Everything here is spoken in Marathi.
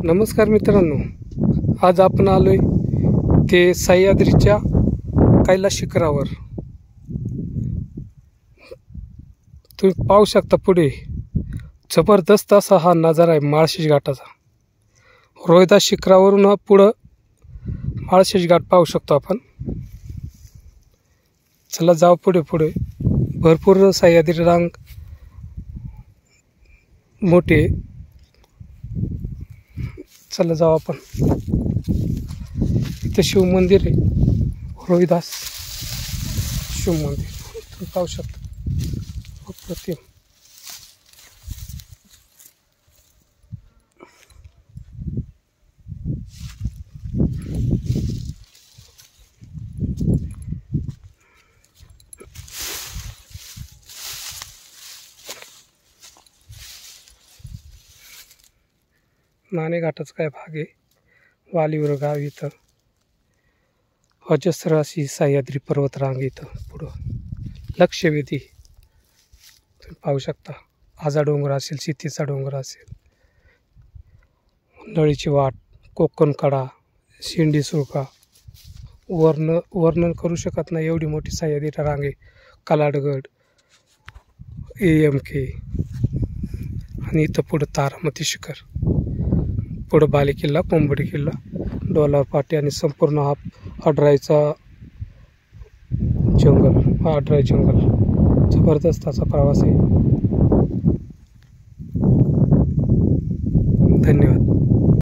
नमस्कार मित्रांनो, आज आपण आलोय ते सह्याद्रीच्या कैलास शिखरावर। तुम्ही पाहू शकता पुढे जबरदस्त असा हा नजारा आहे माळशेज घाटाचा। रोहिदास शिखरावरून पुढं माळशेज घाट पाहू शकतो आपण। चला जाऊ पुढे पुढे, भरपूर सह्याद्री रांग मोठे। चला जाऊ आपण। इथे शिव मंदिर आहे, रोहिदास शिव मंदिर तुम्ही पाहू शकता, अप्रतिम। नाणे घाटाचा काय भाग आहे, वालीवर गाव इथं अजस्र अशी सह्याद्री पर्वत रांग इथं पुढं लक्षवेधी तुम्ही पाहू शकता। आजा डोंगर असेल, सिद्धीचा डोंगर असेल, नळीची वाट, कोकण कडा, शिंडी सुळका, वर्णन करू शकत नाही एवढी मोठी सह्याद्री रांग आहे। कलाडगड, AMK आणि इथं पुढं तारामती शिखर, पुढं बालेकिल्ला, पोंबडी किल्ला, डोलार पाटी आणि संपूर्ण हा अडराईचा जंगल, हा अडराई जंगल। जबरदस्त असा प्रवास आहे। धन्यवाद।